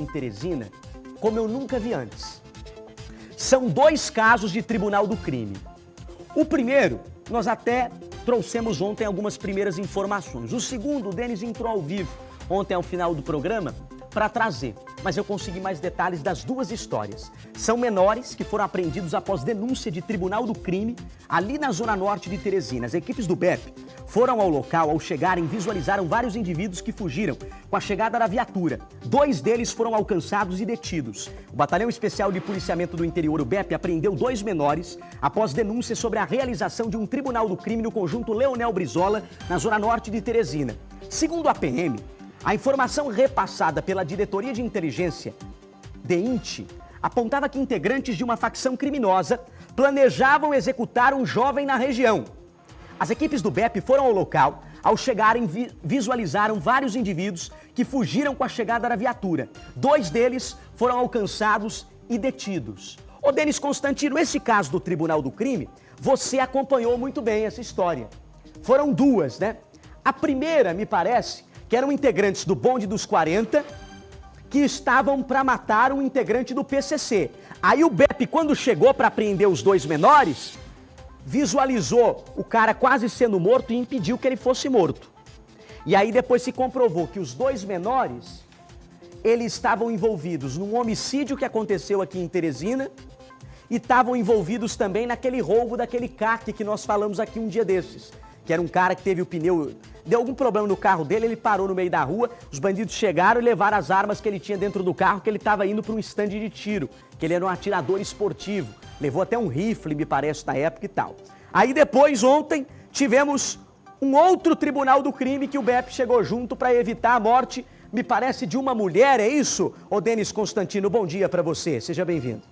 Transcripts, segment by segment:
em Teresina como eu nunca vi antes. São 2 casos de tribunal do crime. O primeiro, nós até trouxemos ontem algumas primeiras informações. O segundo, o Denis entrou ao vivo ontem ao final do programa para trazer, mas eu consegui mais detalhes das 2 histórias. São menores que foram apreendidos após denúncia de tribunal do crime ali na zona norte de Teresina. As equipes do BEP foram ao local, ao chegarem, visualizaram vários indivíduos que fugiram com a chegada da viatura. 2 deles foram alcançados e detidos. O Batalhão Especial de Policiamento do Interior, o BEP, apreendeu 2 menores após denúncia sobre a realização de um tribunal do crime no conjunto Leonel Brizola, na zona norte de Teresina. Segundo a PM, a informação repassada pela Diretoria de Inteligência, DEINT, apontava que integrantes de uma facção criminosa planejavam executar um jovem na região. As equipes do BEP foram ao local. Ao chegarem, visualizaram vários indivíduos que fugiram com a chegada da viatura. 2 deles foram alcançados e detidos. Ô Denis Constantino, esse caso do Tribunal do Crime, você acompanhou muito bem essa história. Foram 2, né? A primeira, me parece, que eram integrantes do bonde dos 40, que estavam para matar um integrante do PCC. Aí o BEP, quando chegou para apreender os 2 menores, visualizou o cara quase sendo morto e impediu que ele fosse morto. E aí depois se comprovou que os 2 menores, eles estavam envolvidos num homicídio que aconteceu aqui em Teresina e estavam envolvidos também naquele roubo daquele CAC que nós falamos aqui um dia desses. Que era um cara que teve o pneu, deu algum problema no carro dele, ele parou no meio da rua, os bandidos chegaram e levaram as armas que ele tinha dentro do carro, que ele estava indo para um estande de tiro, que ele era um atirador esportivo, levou até um rifle, me parece, na época e tal. Aí depois, ontem, tivemos um outro tribunal do crime que o BEP chegou junto para evitar a morte, me parece, de uma mulher, é isso? Ô Denis Constantino, bom dia para você, seja bem-vindo.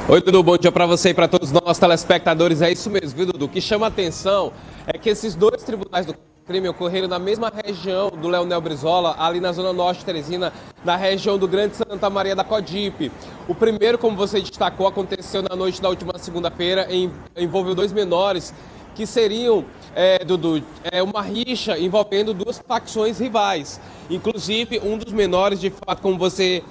Oi, Dudu, bom dia para você e para todos nós telespectadores. É isso mesmo, viu, Dudu? O que chama a atenção é que esses 2 tribunais do crime ocorreram na mesma região do Leonel Brizola, ali na zona norte de Teresina, na região do Grande Santa Maria da Codipe. O primeiro, como você destacou, aconteceu na noite da última segunda-feira, envolveu 2 menores que seriam, Dudu, uma rixa envolvendo 2 facções rivais. Inclusive, um dos menores, de fato, como você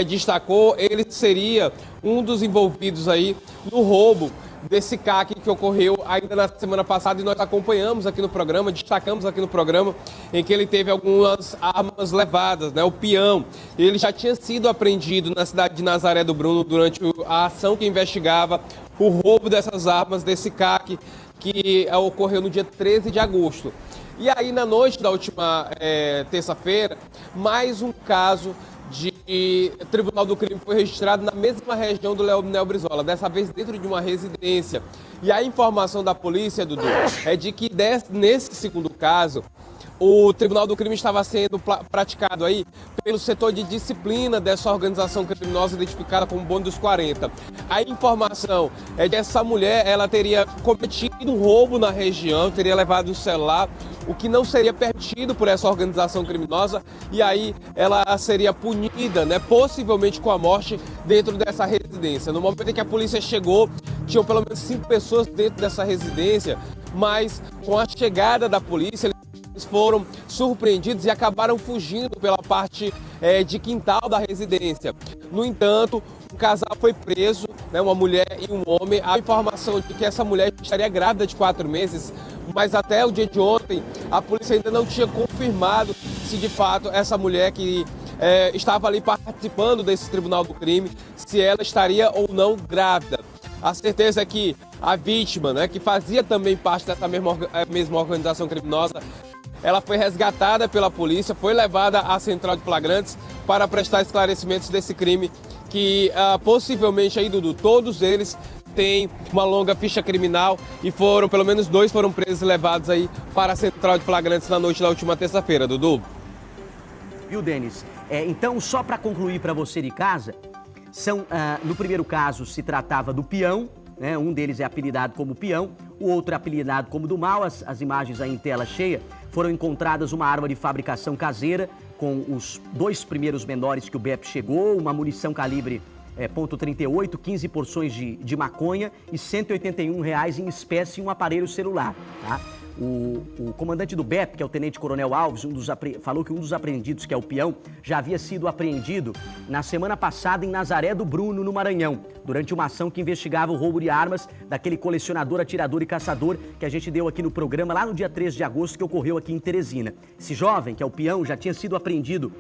destacou, ele seria um dos envolvidos aí no roubo desse CAC que ocorreu ainda na semana passada e nós acompanhamos aqui no programa, destacamos aqui no programa, em que ele teve algumas armas levadas, né? O peão. Ele já tinha sido apreendido na cidade de Nazaré do Bruno durante a ação que investigava o roubo dessas armas, desse CAC, que ocorreu no dia 13 de agosto. E aí, na noite da última terça-feira, mais um caso de Tribunal do Crime foi registrado na mesma região do Leonel Brizola, dessa vez dentro de uma residência. E a informação da polícia, Dudu, é de que nesse segundo caso, o Tribunal do Crime estava sendo praticado aí pelo setor de disciplina dessa organização criminosa identificada como Bonde dos 40. A informação é que essa mulher, ela teria cometido um roubo na região, teria levado o celular, o que não seria permitido por essa organização criminosa, e aí ela seria punida, né, possivelmente com a morte dentro dessa residência. No momento em que a polícia chegou, tinham pelo menos 5 pessoas dentro dessa residência, mas com a chegada da polícia, eles foram surpreendidos e acabaram fugindo pela parte de quintal da residência. No entanto, o casal foi preso, né, uma mulher e um homem. A informação de que essa mulher estaria grávida de 4 meses, mas até o dia de ontem a polícia ainda não tinha confirmado se de fato essa mulher que estava ali participando desse Tribunal do Crime, se ela estaria ou não grávida. A certeza é que a vítima, né, que fazia também parte dessa mesma organização criminosa, ela foi resgatada pela polícia, foi levada à central de flagrantes para prestar esclarecimentos desse crime que possivelmente aí, Dudu, todos eles têm uma longa ficha criminal e pelo menos 2 foram presos e levados aí para a central de flagrantes na noite da última terça-feira, Dudu. Viu, Denis? Então, só para concluir para você de casa, no primeiro caso se tratava do peão, né? Um deles é apelidado como peão, o outro é apelidado como do mal. As imagens aí em tela cheia, foram encontradas uma arma de fabricação caseira com os 2 primeiros menores que o BEP chegou, uma munição calibre .38, 15 porções de maconha e R$ 181 em espécie e um aparelho celular, tá? O comandante do BEP, que é o tenente-coronel Alves, falou que um dos apreendidos, que é o peão, já havia sido apreendido na semana passada em Nazaré do Bruno, no Maranhão, durante uma ação que investigava o roubo de armas daquele colecionador, atirador e caçador que a gente deu aqui no programa lá no dia 3 de agosto, que ocorreu aqui em Teresina. Esse jovem, que é o peão, já tinha sido apreendido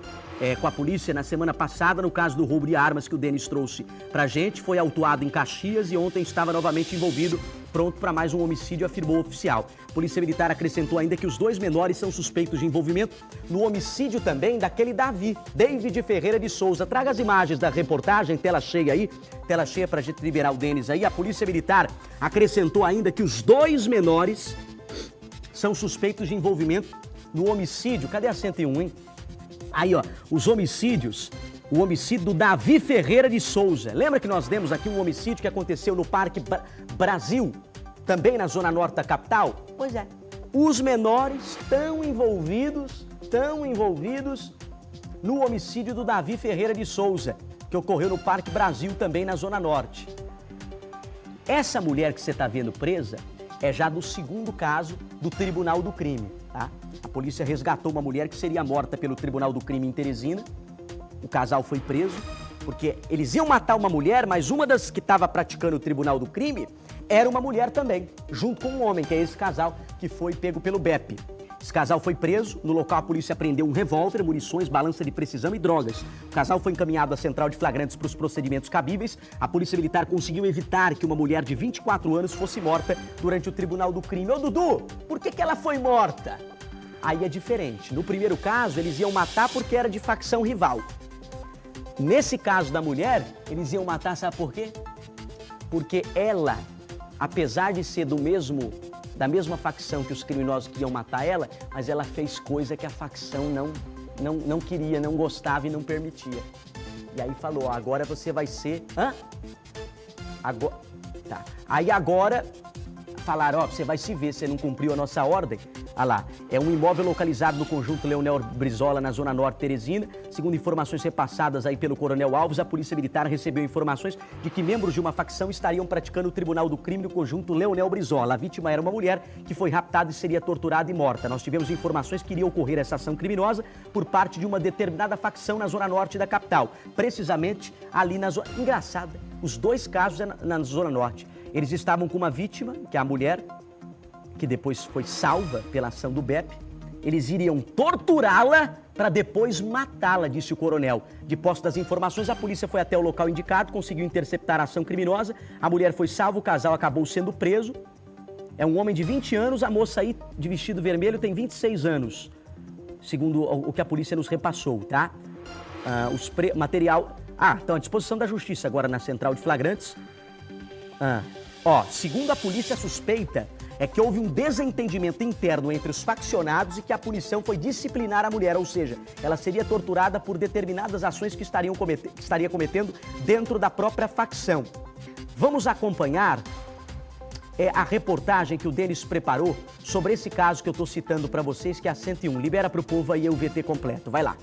com a polícia na semana passada no caso do roubo de armas que o Denis trouxe pra gente, foi autuado em Caxias e ontem estava novamente envolvido, pronto para mais um homicídio, afirmou o oficial. A Polícia Militar acrescentou ainda que os dois menores são suspeitos de envolvimento no homicídio também daquele David Ferreira de Souza. Traga as imagens da reportagem, tela cheia aí, tela cheia pra gente liberar o Denis aí. A Polícia Militar acrescentou ainda que os dois menores são suspeitos de envolvimento no homicídio. Cadê a 101, hein? Aí, ó, os homicídios. O homicídio do Davi Ferreira de Souza. Lembra que nós demos aqui um homicídio que aconteceu no Parque Brasil, também na zona norte da capital? Pois é. Os menores estão envolvidos no homicídio do Davi Ferreira de Souza, que ocorreu no Parque Brasil, também na zona norte. Essa mulher que você está vendo presa é já do segundo caso do Tribunal do Crime, tá? A polícia resgatou uma mulher que seria morta pelo Tribunal do Crime em Teresina. O casal foi preso porque eles iam matar uma mulher, mas uma das que estava praticando o Tribunal do Crime era uma mulher também, junto com um homem, que é esse casal que foi pego pelo BEP. Esse casal foi preso, no local a polícia apreendeu um revólver, munições, balança de precisão e drogas. O casal foi encaminhado à central de flagrantes para os procedimentos cabíveis. A Polícia Militar conseguiu evitar que uma mulher de 24 anos fosse morta durante o Tribunal do Crime. Ô Dudu, por que ela foi morta? Aí é diferente. No primeiro caso, eles iam matar porque era de facção rival. Nesse caso da mulher, eles iam matar, sabe por quê? Porque ela, apesar de ser da mesma facção que os criminosos que iam matar ela, mas ela fez coisa que a facção não queria, não gostava e não permitia. E aí falou, ó, agora você vai ser... Hã? Agora... Tá. Aí agora falaram, ó, você vai se ver, você não cumpriu a nossa ordem. Olha lá, é um imóvel localizado no conjunto Leonel Brizola, na zona norte de Teresina. Segundo informações repassadas aí pelo Coronel Alves, a Polícia Militar recebeu informações de que membros de uma facção estariam praticando o Tribunal do Crime no conjunto Leonel Brizola. A vítima era uma mulher que foi raptada e seria torturada e morta. Nós tivemos informações que iria ocorrer essa ação criminosa por parte de uma determinada facção na zona norte da capital. Precisamente ali na zona... Engraçado, os dois casos na zona norte. Eles estavam com uma vítima, que é a mulher, que depois foi salva pela ação do BEP. Eles iriam torturá-la para depois matá-la, disse o coronel. De posse das informações, a polícia foi até o local indicado, conseguiu interceptar a ação criminosa. A mulher foi salva, o casal acabou sendo preso. É um homem de 20 anos, a moça aí de vestido vermelho tem 26 anos, segundo o que a polícia nos repassou, tá? Material... estão à disposição da justiça agora na central de flagrantes. Segundo a polícia, suspeita é que houve um desentendimento interno entre os faccionados e que a punição foi disciplinar a mulher, ou seja, ela seria torturada por determinadas ações que estaria cometendo dentro da própria facção. Vamos acompanhar a reportagem que o Denis preparou sobre esse caso que eu estou citando para vocês, que é a 101. Libera para o povo aí o VT completo. Vai lá.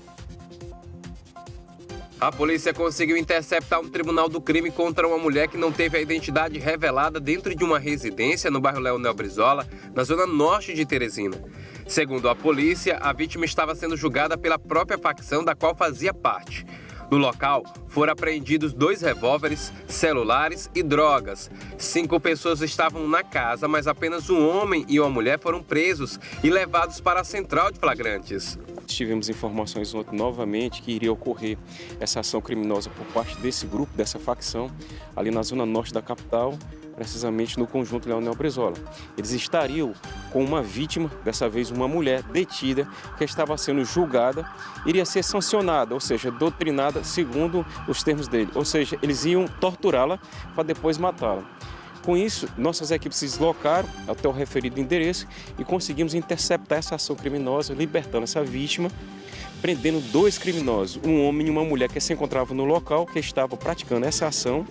A polícia conseguiu interceptar um tribunal do crime contra uma mulher que não teve a identidade revelada dentro de uma residência no bairro Leonel Brizola, na zona norte de Teresina. Segundo a polícia, a vítima estava sendo julgada pela própria facção da qual fazia parte. No local, foram apreendidos 2 revólveres, celulares e drogas. 5 pessoas estavam na casa, mas apenas um homem e uma mulher foram presos e levados para a central de flagrantes. Tivemos informações ontem novamente que iria ocorrer essa ação criminosa por parte desse grupo, dessa facção, ali na zona norte da capital, precisamente no conjunto Leonel Brizola. Eles estariam com uma vítima, dessa vez uma mulher detida, que estava sendo julgada, iria ser sancionada, ou seja, doutrinada segundo os termos dele. Ou seja, eles iam torturá-la para depois matá-la. Com isso, nossas equipes se deslocaram até o referido endereço e conseguimos interceptar essa ação criminosa, libertando essa vítima, prendendo 2 criminosos, um homem e uma mulher que se encontravam no local, que estavam praticando essa ação.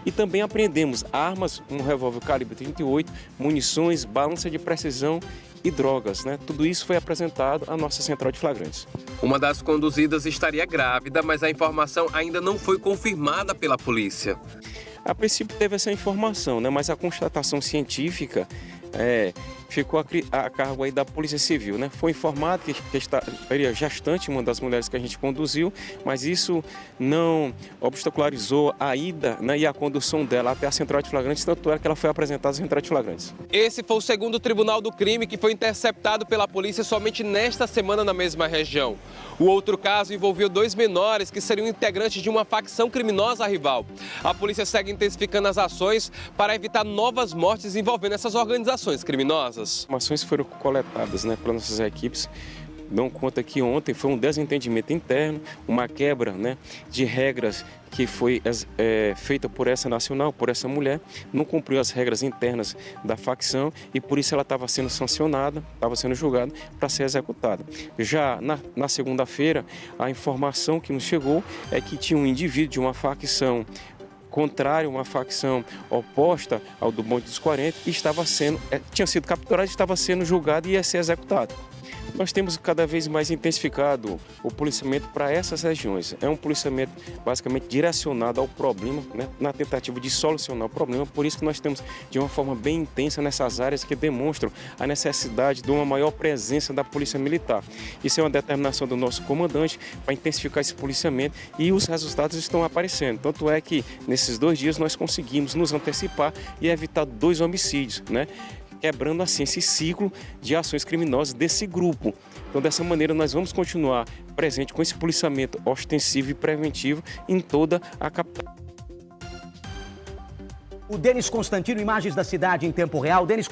E também apreendemos armas, um revólver calibre 38, munições, balança de precisão e drogas, né? Tudo isso foi apresentado à nossa central de flagrantes. Uma das conduzidas estaria grávida, mas a informação ainda não foi confirmada pela polícia. A princípio teve essa informação, né? Mas a constatação científica ficou a cargo aí da Polícia Civil, né? Foi informado que estaria gestante uma das mulheres que a gente conduziu, mas isso não obstacularizou a ida, né, e a condução dela até a central de flagrantes, tanto é que ela foi apresentada à central de flagrantes. Esse foi o segundo tribunal do crime que foi interceptado pela polícia somente nesta semana na mesma região. O outro caso envolveu 2 menores que seriam integrantes de uma facção criminosa rival. A polícia segue intensificando as ações para evitar novas mortes envolvendo essas organizações criminosas. Informações foram coletadas, né, pelas nossas equipes. Dão conta que ontem foi um desentendimento interno, uma quebra, né, de regras que foi feita por essa nacional, por essa mulher, não cumpriu as regras internas da facção e por isso ela estava sendo sancionada, estava sendo julgada para ser executada. Já na segunda-feira, a informação que nos chegou é que tinha um indivíduo de uma facção contrário, uma facção oposta ao do Bonde dos 40, e tinha sido capturado, estava sendo julgado e ia ser executado. Nós temos cada vez mais intensificado o policiamento para essas regiões. É um policiamento basicamente direcionado ao problema, né, na tentativa de solucionar o problema. Por isso que nós temos de uma forma bem intensa nessas áreas que demonstram a necessidade de uma maior presença da Polícia Militar. Isso é uma determinação do nosso comandante para intensificar esse policiamento e os resultados estão aparecendo. Tanto é que nesses 2 dias nós conseguimos nos antecipar e evitar 2 homicídios, né? Quebrando assim esse ciclo de ações criminosas desse grupo. Então, dessa maneira, nós vamos continuar presente com esse policiamento ostensivo e preventivo em toda a capital. O Denis Constantino, imagens da cidade em tempo real. Denis